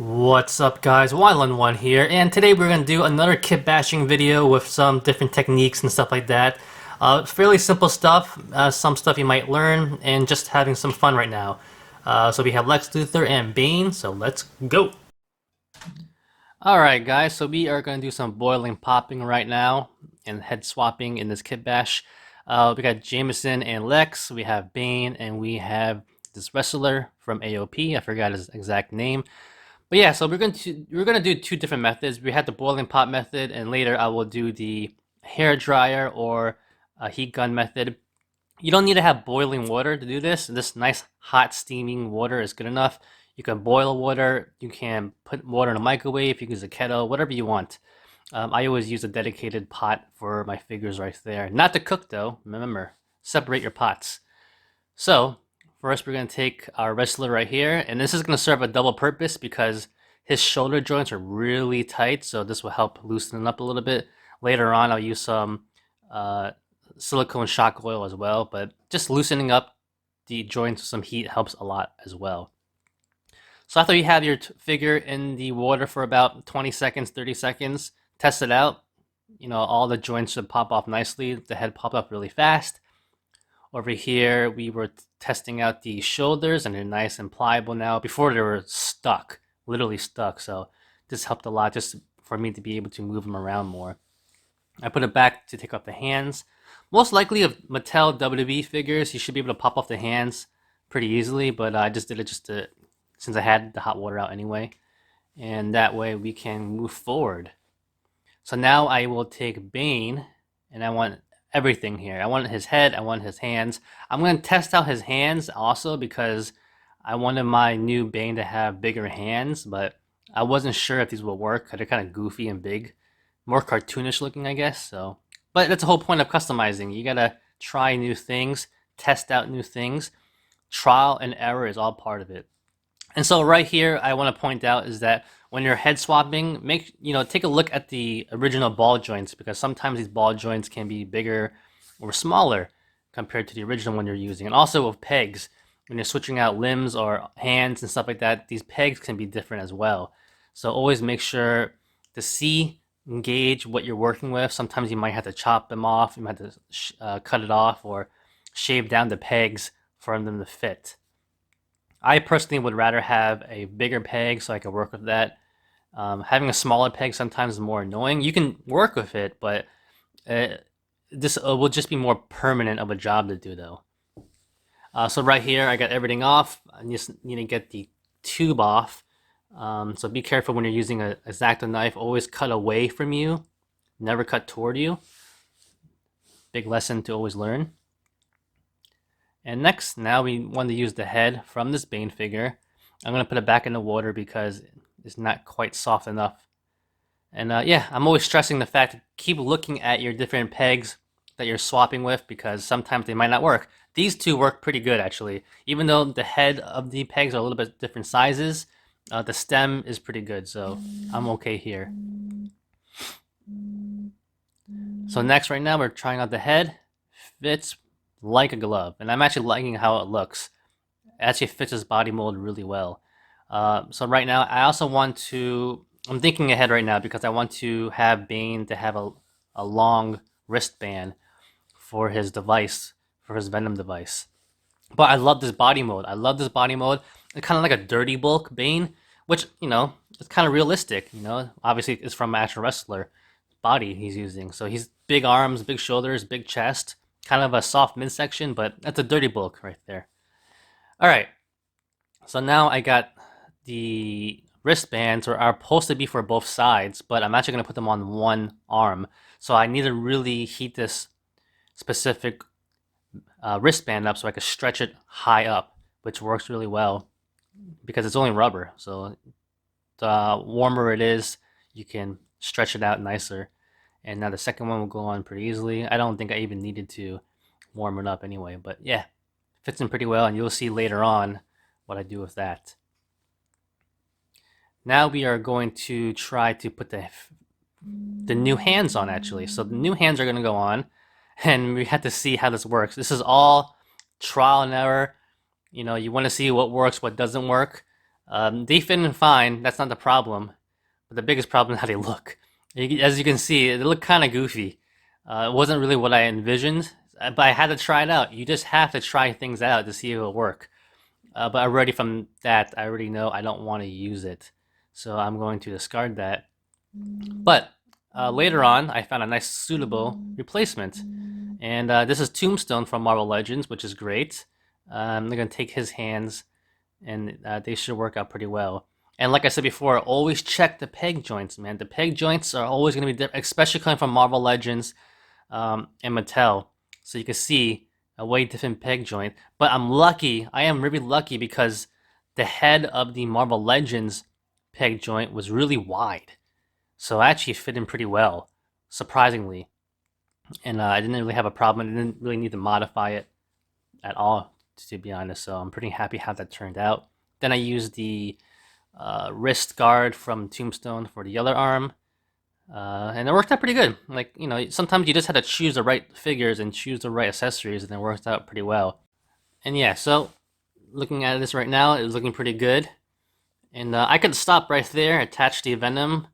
What's up guys, Wyland1 here, and today we're going to do another kit bashing video with some different techniques and stuff like that. Fairly simple stuff, some stuff you might learn, and just having some fun right now. So we have Lex Luthor and Bane, so let's go! Alright guys, so we are going to do some boiling popping right now, and head swapping in this kit bash. We got Jameson and Lex, we have Bane, and we have this wrestler from AOP, I forgot his exact name. But yeah, so we're gonna do two different methods. We had the boiling pot method, and later I will do the hair dryer or a heat gun method. You don't need to have boiling water to do this. This nice hot steaming water is good enough. You can boil water. You can put water in a microwave. You can use a kettle, whatever you want. I always use a dedicated pot for my figures right there. Not to cook though. Remember, separate your pots. So first, we're going to take our wrestler right here, and this is going to serve a double purpose because his shoulder joints are really tight, so this will help loosen it up a little bit. Later on, I'll use some silicone shock oil as well, but just loosening up the joints with some heat helps a lot as well. So after you have your figure in the water for about 20 seconds, 30 seconds, test it out. You know, all the joints should pop off nicely. The head popped up really fast. Over here, we were testing out the shoulders, and they're nice and pliable now. Before, they were stuck, literally stuck. So this helped a lot just for me to be able to move them around more. I put it back to take off the hands. Most likely of Mattel WWE figures, you should be able to pop off the hands pretty easily, but I just did it since I had the hot water out anyway. And that way we can move forward. So now I will take Bane, and I want everything here. I want his head, I want his hands. I'm going to test out his hands also because I wanted my new Bane to have bigger hands, but I wasn't sure if these will work because they're kind of goofy and big. More cartoonish looking, I guess. So, but that's the whole point of customizing. You gotta try new things, test out new things. Trial and error is all part of it. And so right here, I want to point out is that when you're head swapping, take a look at the original ball joints, because sometimes these ball joints can be bigger or smaller compared to the original one you're using. And also with pegs, when you're switching out limbs or hands and stuff like that, these pegs can be different as well. So always make sure to engage what you're working with. Sometimes you might have to chop them off, you might have to cut it off or shave down the pegs for them to fit. I personally would rather have a bigger peg so I can work with that. Having a smaller peg sometimes is more annoying. You can work with it, but this will just be more permanent of a job to do though. So right here, I got everything off. I just need to get the tube off. So be careful when you're using a X-Acto knife. Always cut away from you, never cut toward you. Big lesson to always learn. And next, now we want to use the head from this Bane figure. I'm going to put it back in the water because it's not quite soft enough. And yeah, I'm always stressing the fact to keep looking at your different pegs that you're swapping with because sometimes they might not work. These two work pretty good actually. Even though the head of the pegs are a little bit different sizes, the stem is pretty good, so I'm okay here. So next, right now, we're trying out the head. Fits like a glove, and I'm actually liking how it looks. It actually fits his body mold really well. So right now, I also want to, I'm thinking ahead right now because I want to have Bane to have a long wristband for his device, for his Venom device. But I love this body mode. I love this body mode. It's kind of like a dirty bulk Bane, which, you know, it's kind of realistic, you know. Obviously, it's from an actual wrestler body he's using. So he's big arms, big shoulders, big chest. Kind of a soft midsection, but that's a dirty bulk right there. All right, so now I got the wristbands, or are supposed to be for both sides, but I'm actually going to put them on one arm. So I need to really heat this specific wristband up so I can stretch it high up, which works really well because it's only rubber. So the warmer it is, you can stretch it out nicer. And now the second one will go on pretty easily. I don't think I even needed to warm it up anyway, but yeah, fits in pretty well, and you'll see later on what I do with that. Now we are going to try to put the new hands on actually. So the new hands are going to go on, and we have to see how this works. This is all trial and error. You know, you want to see what works, what doesn't work. They fit in fine. That's not the problem. But the biggest problem is how they look. As you can see, they look kind of goofy. It wasn't really what I envisioned, but I had to try it out. You just have to try things out to see if it'll work. But already from that, I already know I don't want to use it. So I'm going to discard that. But later on, I found a nice suitable replacement. And this is Tombstone from Marvel Legends, which is great. I'm going to take his hands, and they should work out pretty well. And like I said before, always check the peg joints, man. The peg joints are always going to be different, especially coming from Marvel Legends and Mattel. So you can see a way different peg joint. But I'm lucky, I am really lucky, because the head of the Marvel Legends peg joint was really wide. So I actually fit in pretty well, surprisingly. And I didn't really have a problem. I didn't really need to modify it at all, to be honest. So I'm pretty happy how that turned out. Then I used the wrist guard from Tombstone for the other arm. And it worked out pretty good. Like, you know, sometimes you just have to choose the right figures and choose the right accessories, and it worked out pretty well. And yeah, so looking at this right now, it's looking pretty good. And I could stop right there, attach the Venom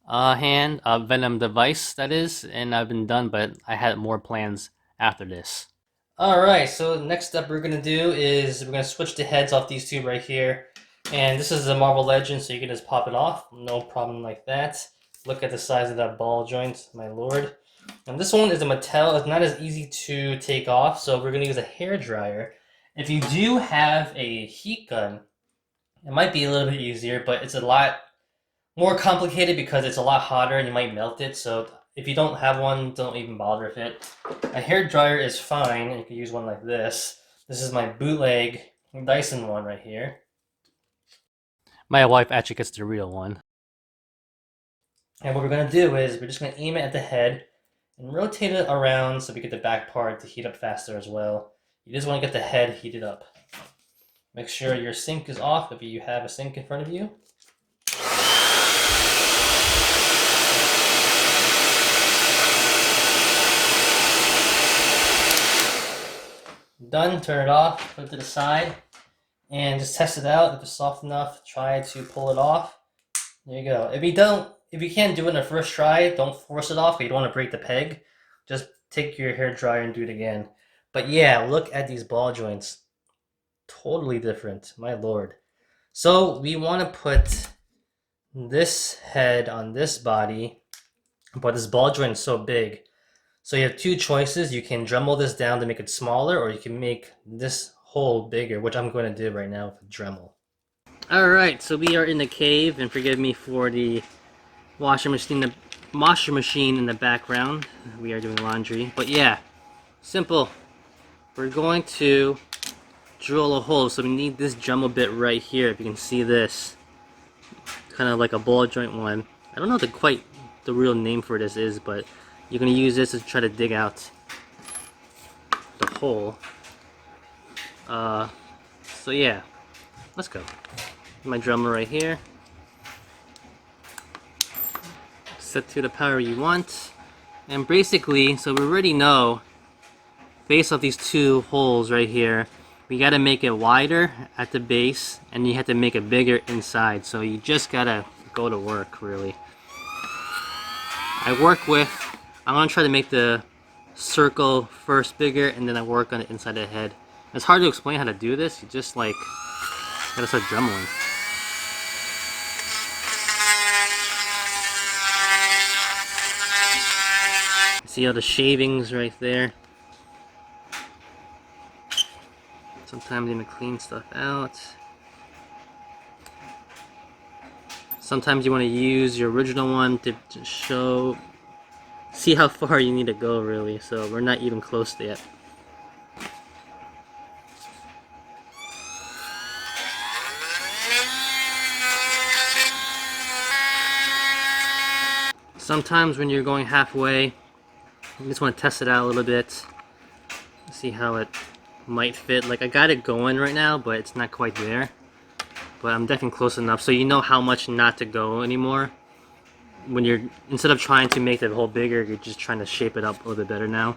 Venom device, that is, and I've been done, but I had more plans after this. Alright, so next step we're going to do is we're going to switch the heads off these two right here. And this is a Marvel Legend, so you can just pop it off. No problem like that. Look at the size of that ball joint, my lord. And this one is a Mattel. It's not as easy to take off, so we're going to use a hair dryer. If you do have a heat gun, it might be a little bit easier, but it's a lot more complicated because it's a lot hotter and you might melt it. So if you don't have one, don't even bother with it. A hair dryer is fine, and you can use one like this. This is my bootleg Dyson one right here. My wife actually gets the real one. And what we're going to do is we're just going to aim it at the head and rotate it around so we get the back part to heat up faster as well. You just want to get the head heated up. Make sure your sink is off if you have a sink in front of you. Done, turn it off, put it to the side, and just test it out. If it's soft enough, try to pull it off. There you go. If you can't do it in the first try, don't force it off, because you don't want to break the peg. Just take your hair dryer and do it again. But yeah, look at these ball joints. Totally different, my lord. So we want to put this head on this body, but this ball joint is so big. So you have two choices. You can Dremel this down to make it smaller, or you can make this hole bigger, which I'm going to do right now with Dremel. Alright, so we are in the cave, and forgive me for the washing machine in the background. We are doing laundry. But yeah, simple. We're going to drill a hole, so we need this Dremel bit right here. If you can see this, kind of like a ball joint one. I don't know what the real name for this is, but you're going to use this to try to dig out the hole. So yeah, let's go. My Dremel right here. Set to the power you want. And basically, so we already know, based off these two holes right here, we got to make it wider at the base, and you have to make it bigger inside. So you just got to go to work, really. I'm going to try to make the circle first bigger, and then I work on the inside of the head. It's hard to explain how to do this. You just like gotta start dremeling. See all the shavings right there? Sometimes you want to clean stuff out. Sometimes you want to use your original one to see how far you need to go, really. So we're not even close yet. Sometimes when you're going halfway, you just want to test it out a little bit, see how it might fit. Like, I got it going right now, but it's not quite there. But I'm definitely close enough, so you know how much not to go anymore. When you're, instead of trying to make the hole bigger, you're just trying to shape it up a little bit better now.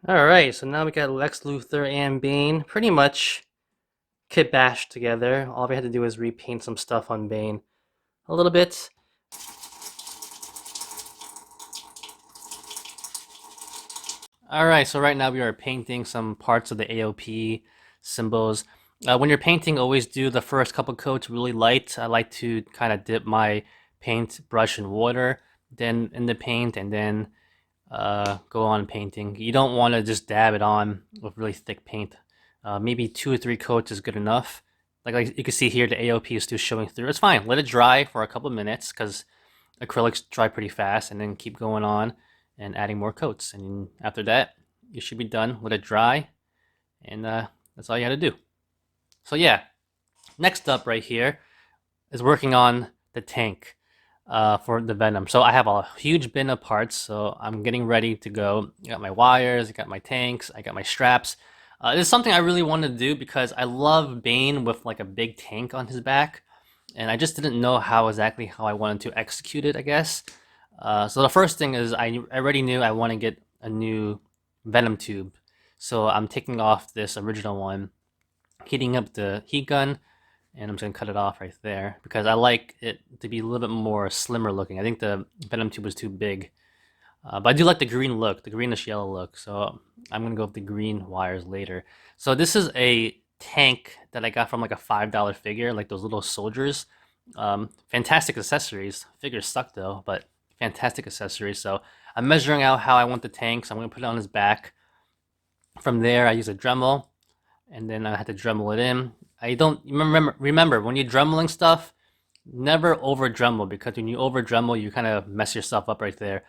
Alright, so now we got Lex Luthor and Bane pretty much kit bashed together. All we had to do is repaint some stuff on Bane a little bit. Alright, so right now we are painting some parts of the AOP symbols. When you're painting, always do the first couple coats really light. I like to kind of dip my paint brush in water, then in the paint, and then go on painting. You don't want to just dab it on with really thick paint. Maybe 2 or 3 coats is good enough. Like you can see here, the AOP is still showing through. It's fine. Let it dry for a couple of minutes because acrylics dry pretty fast, and then keep going on and adding more coats. And after that, you should be done. Let it dry, and that's all you got to do. So yeah, next up right here is working on the tank for the Venom. So I have a huge bin of parts, so I'm getting ready to go. I got my wires, I got my tanks, I got my straps. This is something I really want to do because I love Bane with like a big tank on his back, and I just didn't know exactly how I wanted to execute it, I guess. So the first thing is I already knew I want to get a new Venom tube. So I'm taking off this original one, heating up the heat gun, and I'm just gonna cut it off right there because I like it to be a little bit more slimmer looking. I think the Venom tube was too big. But I do like the green look, the greenish yellow look. So I'm gonna go with the green wires later. So this is a tank that I got from like a $5 figure, like those little soldiers. Fantastic accessories. Figures suck though, but fantastic accessories. So I'm measuring out how I want the tank. So I'm gonna put it on his back. From there, I use a Dremel, and then I had to Dremel it in. I don't remember when you're Dremeling stuff, never over Dremel, because when you over Dremel, you kind of mess yourself up right there.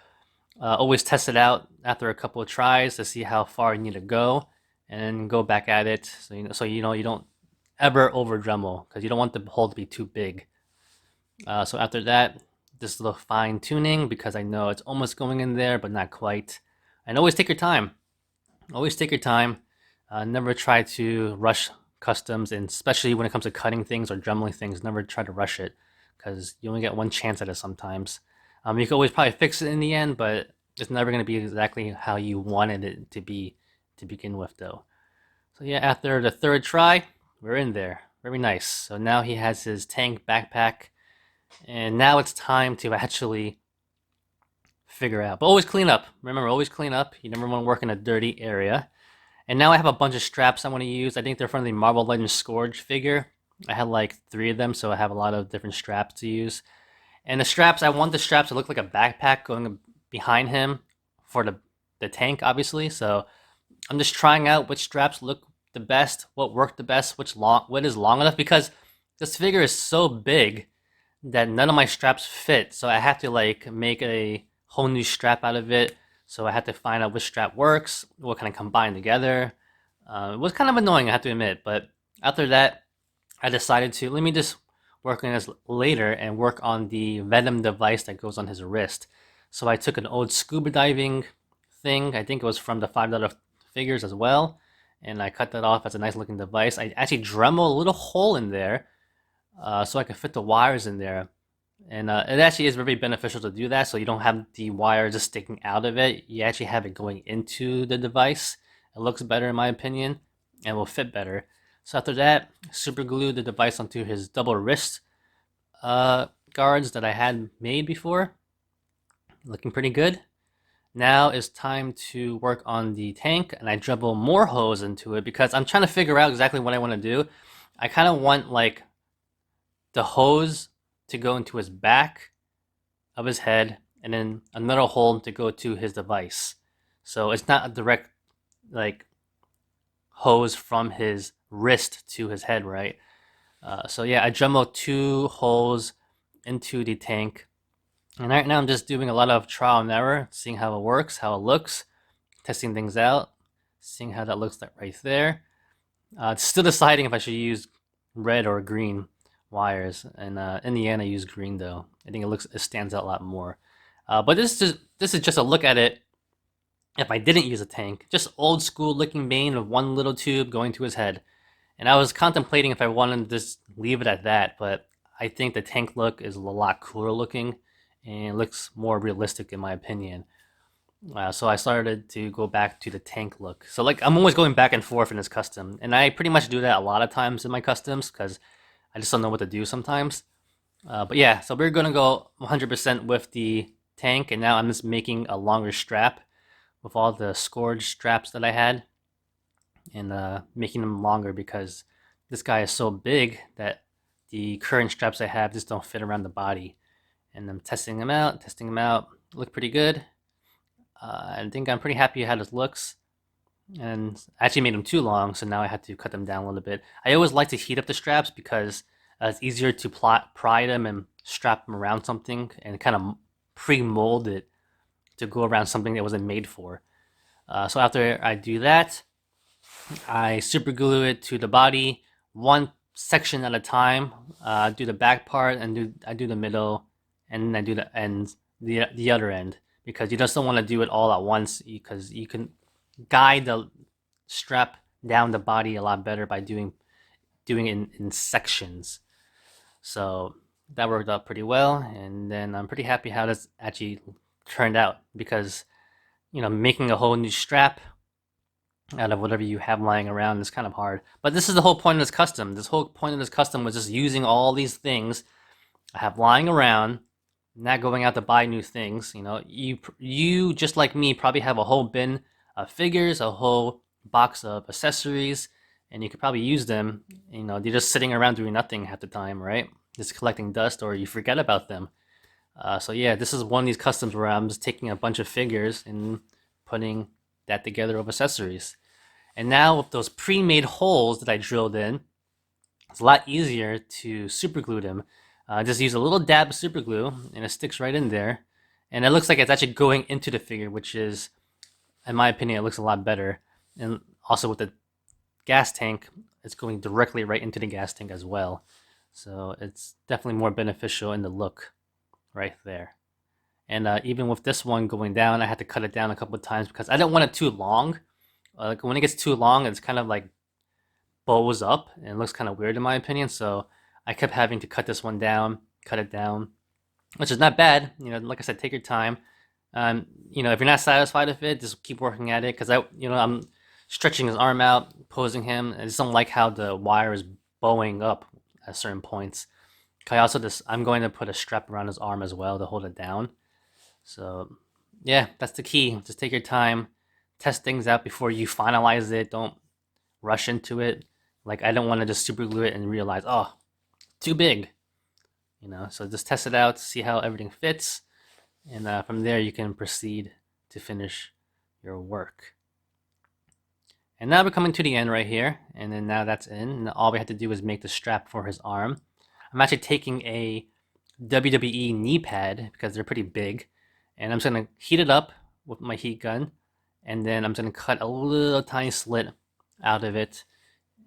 Always test it out after a couple of tries to see how far you need to go, and then go back at it. So you don't ever over Dremel because you don't want the hole to be too big. So after that, just a little fine tuning because I know it's almost going in there, but not quite. And always take your time. Always take your time. Never try to rush customs, and especially when it comes to cutting things or Dremeling things, never try to rush it because you only get one chance at it sometimes. You can always probably fix it in the end, but it's never going to be exactly how you wanted it to be to begin with, though. So yeah, after the third try, we're in there. Very nice. So now he has his tank backpack, and now it's time to actually figure out. But always clean up. Remember, always clean up. You never want to work in a dirty area. And now I have a bunch of straps I want to use. I think they're from the Marvel Legends Scourge figure. I had like 3 of them, so I have a lot of different straps to use. And the straps, I want the straps to look like a backpack going behind him for the tank, obviously. So I'm just trying out which straps look the best, what worked the best, what is long enough, because this figure is so big that none of my straps fit. So I have to like make a whole new strap out of it. So I had to find out which strap works, what kind of combine together. It was kind of annoying, I have to admit. But after that, I decided to let me just work on this later and work on the Venom device that goes on his wrist. So I took an old scuba diving thing. I think it was from the $5 figures as well. And I cut that off as a nice looking device. I actually Dremel a little hole in there so I could fit the wires in there. And it actually is very beneficial to do that, so you don't have the wire just sticking out of it. You actually have it going into the device. It looks better in my opinion, and will fit better. So after that, super glue the device onto his double wrist guards that I had made before. Looking pretty good. Now it's time to work on the tank, and I dribble more hose into it because I'm trying to figure out exactly what I want to do. I kind of want like the hose to go into his back of his head, and then another hole to go to his device. So it's not a direct like hose from his wrist to his head, right? So yeah, I Dremel 2 holes into the tank, and right now I'm just doing a lot of trial and error, seeing how it works, how it looks, testing things out, seeing how that looks right there. Still deciding if I should use red or green wires, and in the end I use green though. I think it stands out a lot more. But this is just a look at it if I didn't use a tank. Just old school looking Bane with one little tube going to his head. And I was contemplating if I wanted to just leave it at that, but I think the tank look is a lot cooler looking and looks more realistic in my opinion. So I started to go back to the tank look. So like I'm always going back and forth in this custom, and I pretty much do that a lot of times in my customs because I just don't know what to do sometimes. But yeah, so we're gonna go 100% with the tank, and now I'm just making a longer strap with all the scourge straps that I had, and making them longer because this guy is so big that the current straps I have just don't fit around the body. And I'm testing them out, look pretty good. I think I'm pretty happy how this looks. And I actually made them too long, so now I had to cut them down a little bit. I always like to heat up the straps because it's easier to pry them and strap them around something and kind of pre-mold it to go around something that wasn't made for. So after I do that, I super glue it to the body, one section at a time. Do the back part, and I do the middle, and then I do the ends, the other end, because you just don't want to do it all at once, because you can guide the strap down the body a lot better by doing it in sections. So that worked out pretty well, and then I'm pretty happy how this actually turned out, because making a whole new strap out of whatever you have lying around is kind of hard. But this is the whole point of this custom. This whole point of this custom was just using all these things I have lying around, not going out to buy new things. You just like me probably have a whole bin of figures, a whole box of accessories, and you could probably use them. They're just sitting around doing nothing half the time, right? Just collecting dust, or you forget about them. So yeah, this is one of these customs where I'm just taking a bunch of figures and putting that together with accessories. And now with those pre-made holes that I drilled in, it's a lot easier to super glue them. Just use a little dab of super glue and it sticks right in there. And it looks like it's actually going into the figure, which is, in my opinion, it looks a lot better. And also with the gas tank, it's going directly right into the gas tank as well. So it's definitely more beneficial in the look right there. And even with this one going down, I had to cut it down a couple of times because I didn't want it too long. Like when it gets too long, it's kind of like bows up and it looks kind of weird in my opinion. So I kept having to cut this one down, cut it down, which is not bad. Like I said, take your time. If you're not satisfied with it, just keep working at it, because I'm stretching his arm out, posing him. I just don't like how the wire is bowing up at certain points. I'm going to put a strap around his arm as well to hold it down. So yeah, that's the key. Just take your time, test things out before you finalize it. Don't rush into it. Like I don't want to just super glue it and realize, oh, too big. So just test it out, see how everything fits, and from there you can proceed to finish your work. And now we're coming to the end right here, and then now that's in, and all we have to do is make the strap for his arm. I'm actually taking a WWE knee pad because they're pretty big, and I'm just going to heat it up with my heat gun, and then I'm going to cut a little tiny slit out of it.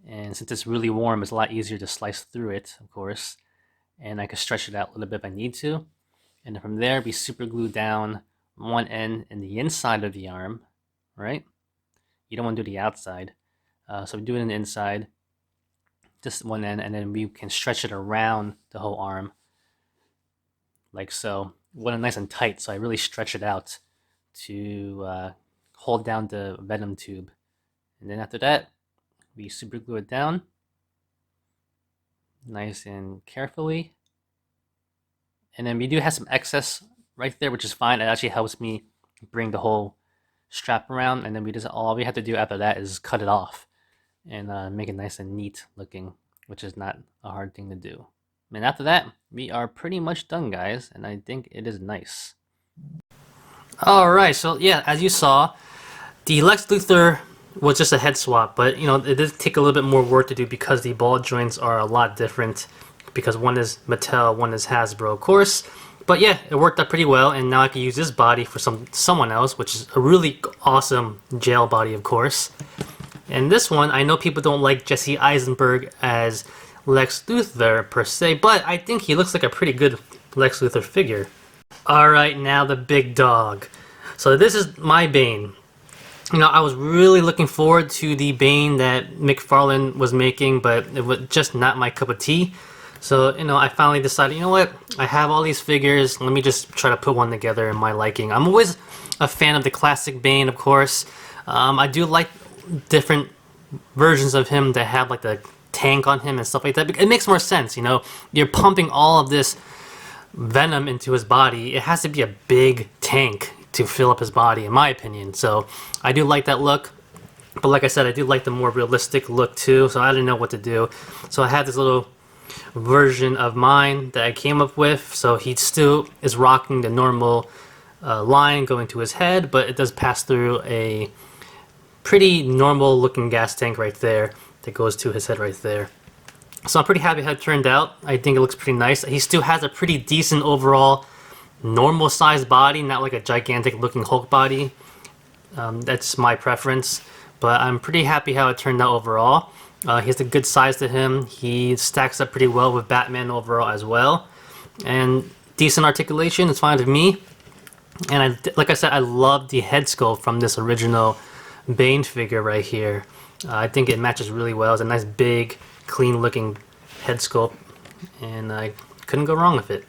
And since it's really warm, it's a lot easier to slice through it, of course. And I can stretch it out a little bit if I need to. And then from there, we super glue down one end in the inside of the arm, right? You don't want to do the outside. So we do it in the inside, just one end, and then we can stretch it around the whole arm, like so. Want it nice and tight, so I really stretch it out to hold down the venom tube. And then after that, we super glue it down nice and carefully. And then we do have some excess right there, which is fine. It actually helps me bring the whole strap around, and then all we have to do after that is cut it off and make it nice and neat looking, which is not a hard thing to do. And after that, we are pretty much done, guys, and I think it is nice. Alright, so yeah, as you saw, the Lex Luthor was just a head swap, but it did take a little bit more work to do because the ball joints are a lot different, because one is Mattel, one is Hasbro, of course. But yeah, it worked out pretty well, and now I can use this body for someone else, which is a really awesome jail body, of course. And this one, I know people don't like Jesse Eisenberg as Lex Luthor per se, but I think he looks like a pretty good Lex Luthor figure. Alright, now the big dog. So this is my Bane. I was really looking forward to the Bane that McFarlane was making, but it was just not my cup of tea. So, I finally decided, what? I have all these figures, let me just try to put one together in my liking. I'm always a fan of the classic Bane, of course. I do like different versions of him that have like the tank on him and stuff like that. It makes more sense, you know. You're pumping all of this venom into his body. It has to be a big tank to fill up his body, in my opinion. So I do like that look. But like I said, I do like the more realistic look too, so I didn't know what to do. So I had this little version of mine that I came up with. So he still is rocking the normal line going to his head, but it does pass through a pretty normal looking gas tank right there that goes to his head right there. So I'm pretty happy how it turned out. I think it looks pretty nice. He still has a pretty decent overall normal sized body, not like a gigantic looking Hulk body. That's my preference, but I'm pretty happy how it turned out overall. He has a good size to him. He stacks up pretty well with Batman overall as well, and decent articulation is fine with me. And like I said, I love the head sculpt from this original Bane figure right here. I think it matches really well. It's a nice big clean looking head sculpt, and I couldn't go wrong with it.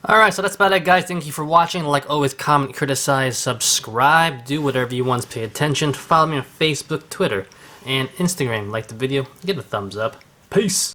Alright, so that's about it, guys. Thank you for watching. Like always, comment, criticize, subscribe, do whatever you want to pay attention. Follow me on Facebook, Twitter, and Instagram. Like the video, give it a thumbs up. Peace!